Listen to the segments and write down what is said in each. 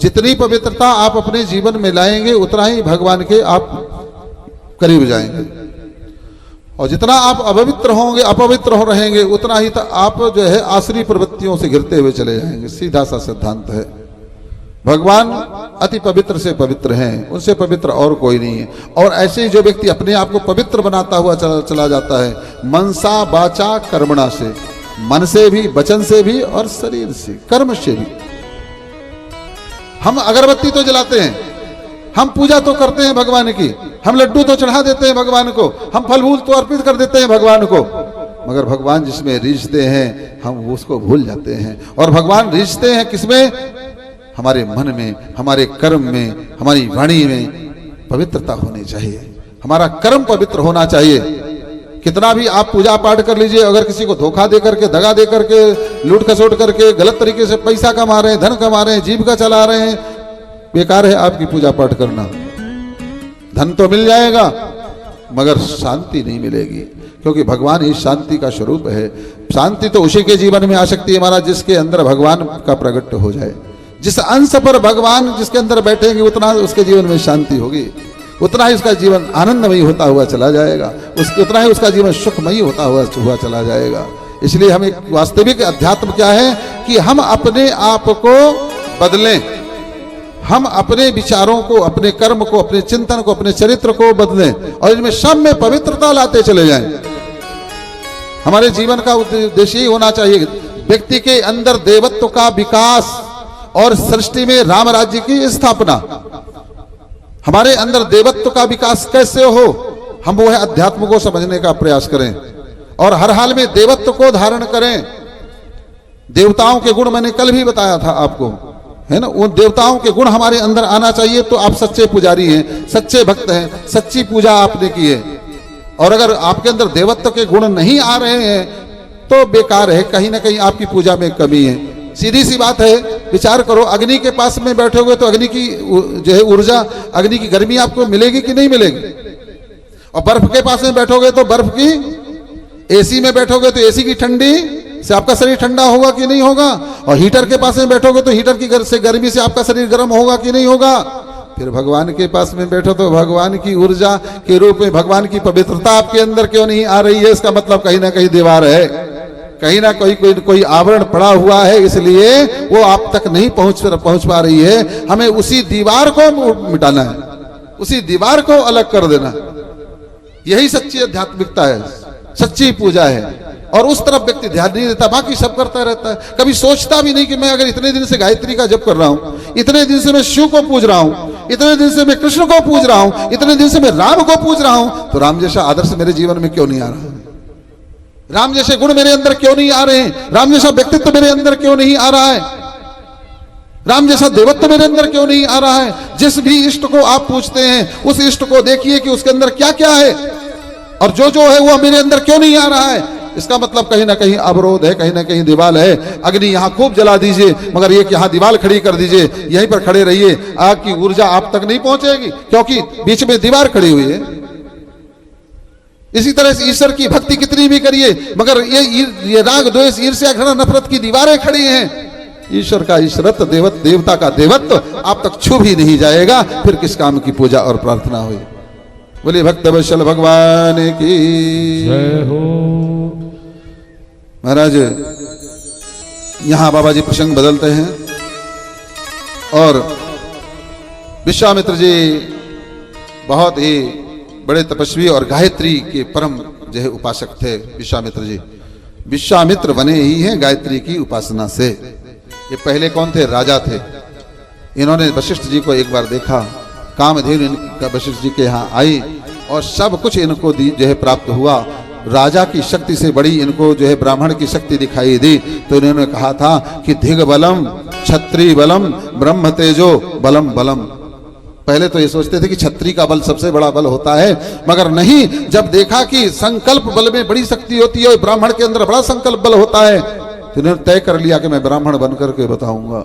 जितनी पवित्रता आप अपने जीवन में लाएंगे उतना ही भगवान के आप करीब जाएंगे, और जितना आप अपवित्र होंगे, अपवित्र हो रहेंगे, उतना ही आप जो है आसुरी प्रवृत्तियों से घिरते हुए चले जाएंगे। सीधा सा सिद्धांत है। भगवान अति पवित्र से पवित्र हैं, उनसे पवित्र और कोई नहीं है। और ऐसे ही जो व्यक्ति अपने आप को पवित्र बनाता हुआ चला जाता है, मनसा वाचा कर्मणा से, मन से भी, वचन से भी और शरीर से, कर्म से भी। हम अगरबत्ती तो जलाते हैं, हम पूजा तो करते हैं भगवान की, हम लड्डू तो चढ़ा देते हैं भगवान को, हम फल फूल तो अर्पित कर देते हैं भगवान को, मगर भगवान जिसमें रीझते हैं हम उसको भूल जाते हैं। और भगवान रीझते हैं किसमें? हमारे मन में, हमारे कर्म में, हमारी वाणी में पवित्रता होनी चाहिए। हमारा कर्म पवित्र होना चाहिए। कितना भी आप पूजा पाठ कर लीजिए, अगर किसी को धोखा दे करके, दगा दे करके, लूट खसोट करके, गलत तरीके से पैसा कमा रहे हैं, धन कमा रहे हैं, जीविका चला रहे हैं, बेकार है आपकी पूजा पाठ करना। धन तो मिल जाएगा मगर शांति नहीं मिलेगी, क्योंकि भगवान ही शांति का स्वरूप है। शांति तो उसी के जीवन में आ सकती है महाराज जिसके अंदर भगवान का प्रकट हो जाए। जिस अंश पर भगवान जिसके अंदर बैठेंगे उतना उसके जीवन में शांति होगी, उतना ही उसका जीवन आनंदमयी होता हुआ चला जाएगा, उतना ही उसका जीवन सुखमयी होता हुआ चला जाएगा। इसलिए हम एक वास्तविक अध्यात्म क्या है कि हम अपने आप को बदलें, हम अपने विचारों को, अपने कर्म को, अपने चिंतन को, अपने चरित्र को बदलें और इनमें सब में पवित्रता लाते चले जाएं। हमारे जीवन का उद्देश्य ही होना चाहिए व्यक्ति के अंदर देवत्व का विकास और सृष्टि में राम राज्य की स्थापना। हमारे अंदर देवत्व का विकास कैसे हो, हम वो है अध्यात्म को समझने का प्रयास करें और हर हाल में देवत्व को धारण करें। देवताओं के गुण मैंने कल भी बताया था आपको, है ना। उन देवताओं के गुण हमारे अंदर आना चाहिए तो आप सच्चे पुजारी हैं, सच्चे भक्त हैं, सच्ची पूजा आपने की है। और अगर आपके अंदर देवत्व के गुण नहीं आ रहे हैं तो बेकार है, कहीं ना कहीं आपकी पूजा में कमी है। सीधी सी बात है, विचार करो, अग्नि के पास में बैठे हुए तो अग्नि की जो है ऊर्जा, अग्नि की गर्मी आपको मिलेगी कि नहीं मिलेगी? और बर्फ के पास में बैठोगे तो बर्फ की, एसी में बैठोगे तो एसी की ठंडी से आपका शरीर ठंडा होगा कि नहीं होगा? और हीटर के पास में बैठोगे तो हीटर की गर्मी से आपका शरीर गर्म होगा कि नहीं होगा? फिर भगवान के पास में बैठो तो भगवान की ऊर्जा के रूप में भगवान की पवित्रता आपके अंदर क्यों नहीं आ रही है? इसका मतलब कहीं ना कहीं दीवार है, कहीं ना कोई आवरण पड़ा हुआ है, इसलिए वो आप तक नहीं पहुंच पा रही है। हमें उसी दीवार को मिटाना है, उसी दीवार को अलग कर देना। यही सच्ची आध्यात्मिकता है, सच्ची पूजा है। और उस तरफ व्यक्ति ध्यान नहीं देता, बाकी सब करता रहता है। कभी सोचता भी नहीं कि मैं अगर इतने दिन से गायत्री का जप कर रहा हूं, इतने दिन से मैं शिव को पूज रहा हूं, इतने दिन से मैं कृष्ण को पूज रहा हूं, इतने दिन से मैं राम को पूज रहा हूं, तो राम जैसा आदर्श मेरे जीवन में क्यों नहीं आ रहा है? राम जैसे गुण मेरे अंदर क्यों नहीं आ रहे हैं? राम जैसा व्यक्तित्व मेरे अंदर क्यों नहीं आ रहा है? राम जैसा देवत्व मेरे अंदर क्यों नहीं आ रहा है? जिस भी इष्ट को आप पूछते हैं उस इष्ट को देखिए कि उसके अंदर क्या क्या है, और जो है वो मेरे अंदर क्यों नहीं आ रहा है। इसका मतलब कहीं ना कहीं अवरोध है, कहीं ना कहीं दीवार है। अग्नि यहाँ खूब जला दीजिए मगर एक यहाँ दीवार खड़ी कर दीजिए, यहीं पर खड़े रहिए, आग की ऊर्जा आप तक नहीं पहुंचेगी क्योंकि बीच में दीवार खड़ी हुई है। इसी तरह से ईश्वर की भक्ति कितनी भी करिए मगर ये राग द्वेष ईर्ष्या घृणा नफरत की दीवारें खड़ी हैं। ईश्वर का ईश्वरत्व, देवता का देवत्व आप तक छू भी नहीं जाएगा, फिर किस काम की पूजा और प्रार्थना हुई। बोलिए भक्त वत्सल भगवान की जय हो। महाराज यहां बाबा जी प्रसंग बदलते हैं और विश्वामित्र जी बहुत ही बड़े तपस्वी और गायत्री के परम जो है उपासक थे। विश्वामित्र जी विश्वामित्र बने ही हैं गायत्री की उपासना से। ये पहले कौन थे? राजा थे। इन्होंने वशिष्ठ जी को एक बार देखा, कामधेनु इनका वशिष्ठ जी के यहाँ आई और सब कुछ इनको जो है प्राप्त हुआ। राजा की शक्ति से बड़ी इनको जो है ब्राह्मण की शक्ति दिखाई दी। तो इन्होंने कहा था कि धिग बलम क्षत्रिय बलम ब्रह्म तेजो बलम बलम। पहले तो ये सोचते थे कि क्षत्रिय का बल सबसे बड़ा बल होता है, मगर नहीं, जब देखा कि संकल्प बल में बड़ी शक्ति होती है, ब्राह्मण के अंदर बड़ा संकल्प बल होता है, तो इन्होंने तय कर लिया कि मैं ब्राह्मण बनकर के बताऊंगा।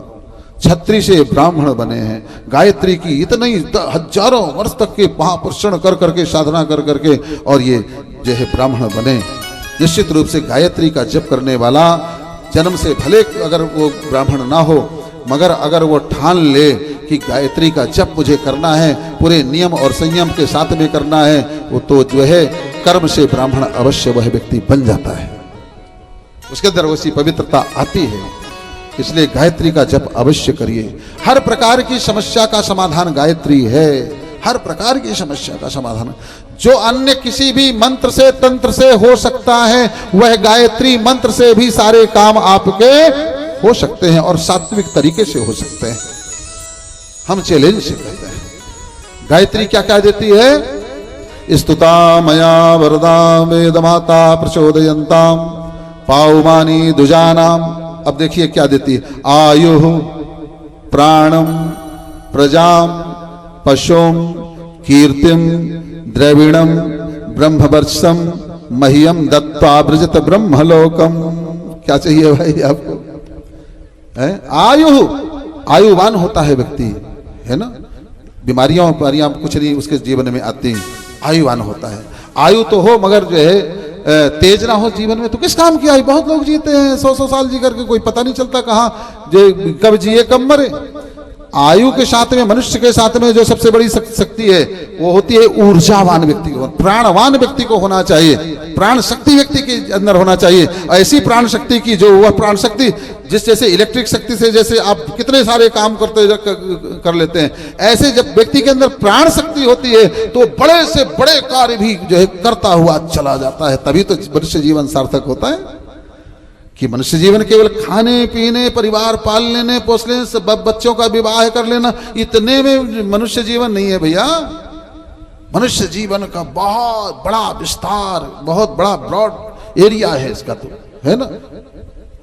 छत्री से ब्राह्मण बने हैं। गायत्री की इतने हजारों वर्ष तक के महापुरुषण कर करके साधना कर करके और ये जो है ब्राह्मण बने। निश्चित रूप से गायत्री का जप करने वाला जन्म से भले अगर वो ब्राह्मण ना हो, मगर अगर वो ठान ले कि गायत्री का जप मुझे करना है, पूरे नियम और संयम के साथ में करना है, वो तो जो है कर्म से ब्राह्मण अवश्य वह व्यक्ति बन जाता है, उसके अंदर वैसी पवित्रता आती है। इसलिए गायत्री का जप अवश्य करिए। हर प्रकार की समस्या का समाधान गायत्री है, हर प्रकार की समस्या का समाधान। जो अन्य किसी भी मंत्र से तंत्र से हो सकता है, वह गायत्री मंत्र से भी सारे काम आपके हो सकते हैं और सात्विक तरीके से हो सकते हैं। हम चैलेंज से कहते हैं। गायत्री क्या क्या देती है? स्तुता मया वरदा वेद माता प्रचोदयंताम पाउमानी दुजानाम। अब देखिए क्या देती है? आयु प्राणम प्रजाम पशुम कीर्तिम द्रविणम ब्रह्मवर्षम मह्यम दत्त्वा ब्रजत ब्रह्मलोकम। क्या चाहिए भाई आपको? है आयुवान होता है व्यक्ति, है ना। बीमारियां कुछ नहीं उसके जीवन में आती, आयुवान होता है। आयु तो हो मगर जो है तेज ना हो जीवन में तो किस काम की आयु? बहुत लोग जीते हैं 100-100 साल जी करके, कोई पता नहीं चलता कहाँ कब जिए कब मरे। आयु के साथ में, मनुष्य के साथ में जो सबसे बड़ी शक्ति है वो होती है ऊर्जावान व्यक्ति को, प्राणवान व्यक्ति को होना चाहिए। प्राण शक्ति व्यक्ति के अंदर होना चाहिए। ऐसी प्राण शक्ति की जो वह प्राण शक्ति जिस जैसे इलेक्ट्रिक शक्ति से जैसे आप कितने सारे काम कर लेते हैं, ऐसे जब व्यक्ति के अंदर प्राण शक्ति होती है तो बड़े से बड़े कार्य भी जो है करता हुआ चला जाता है। तभी तो मनुष्य जीवन सार्थक होता है। कि मनुष्य जीवन केवल खाने पीने, परिवार पाल लेने, पोस लेने, बच्चों का विवाह कर लेना, इतने में मनुष्य जीवन नहीं है भैया। मनुष्य जीवन का बहुत बड़ा विस्तार, बहुत बड़ा ब्रॉड एरिया है इसका, तो है ना।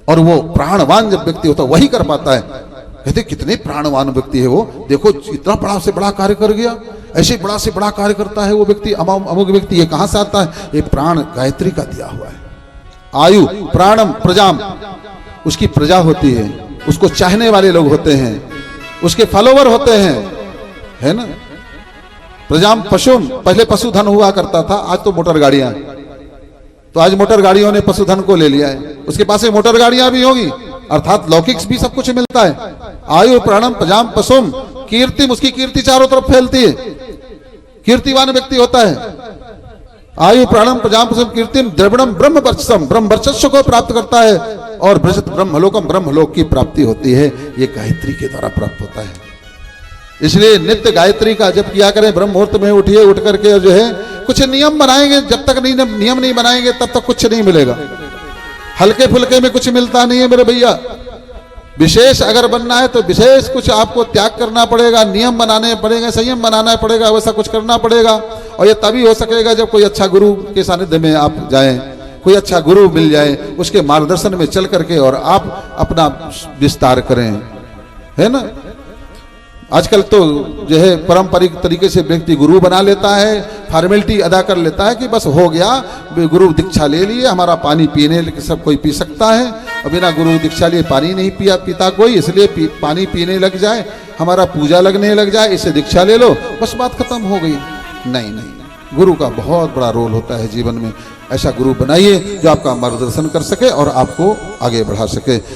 और वो प्राणवान जब व्यक्ति होता है वही कर पाता है। कहते कितने प्राणवान व्यक्ति है वो, देखो इतना बड़ा से बड़ा कार्य कर गया, ऐसे बड़ा से बड़ा कार्य करता है वो व्यक्ति, अमुक व्यक्ति। ये कहां से आता है? ये प्राण गायत्री का दिया हुआ है। आयु प्राणम प्रजाम, उसकी प्रजा होती है, उसको चाहने वाले लोग होते हैं, उसके फॉलोवर होते हैं, है ना। प्रजाम पशुम, पहले पशुधन हुआ करता था, आज तो मोटर गाड़ियां, तो आज मोटर गाड़ियों ने पशुधन को ले लिया है। उसके पास में मोटर गाड़ियां भी होगी, अर्थात लौकिक भी सब कुछ मिलता है। आयु प्राणम प्रजाम पशुम कीर्तिम, उसकी कीर्ति चारों तरफ फैलती है, कीर्तिवान व्यक्ति होता है। आयु प्राणम प्रजाम पशुम कीर्तिम द्रविणम ब्रह्मवर्चस्व, ब्रह्मवर्चस्व को प्राप्त करता है और ब्रजत ब्रह्मलोकम, ब्रह्मलोक की प्राप्ति होती है। ये गायत्री के द्वारा प्राप्त होता है। इसलिए नित्य गायत्री का जप किया करें। ब्रह्म मुहूर्त में उठिए, उठ करके जो है कुछ नियम बनाएंगे। जब तक नियम नहीं बनाएंगे तब तक कुछ नहीं मिलेगा। हल्के फुल्के में कुछ मिलता नहीं है मेरे भैया। विशेष अगर बनना है तो विशेष कुछ आपको त्याग करना पड़ेगा, नियम बनाने पड़ेंगे, संयम बनाना पड़ेगा, वैसा कुछ करना पड़ेगा। और ये तभी हो सकेगा जब कोई अच्छा गुरु के सानिध्य में आप जाएं, कोई अच्छा गुरु मिल जाए, उसके मार्गदर्शन में चल करके और आप अपना विस्तार करें, है ना। आजकल तो जो है पारंपरिक तरीके से व्यक्ति गुरु बना लेता है, फॉर्मेलिटी अदा कर लेता है कि बस हो गया, गुरु दीक्षा ले लिए, हमारा पानी पीने सब कोई पी सकता है, और बिना गुरु दीक्षा लिए पानी नहीं पीता कोई, इसलिए पानी पीने लग जाए, हमारा पूजा लगने लग जाए, इसे दीक्षा ले लो, बस बात खत्म हो गई। नहीं नहीं, गुरु का बहुत बड़ा रोल होता है जीवन में। ऐसा गुरु बनाइए जो आपका मार्गदर्शन कर सके और आपको आगे बढ़ा सके।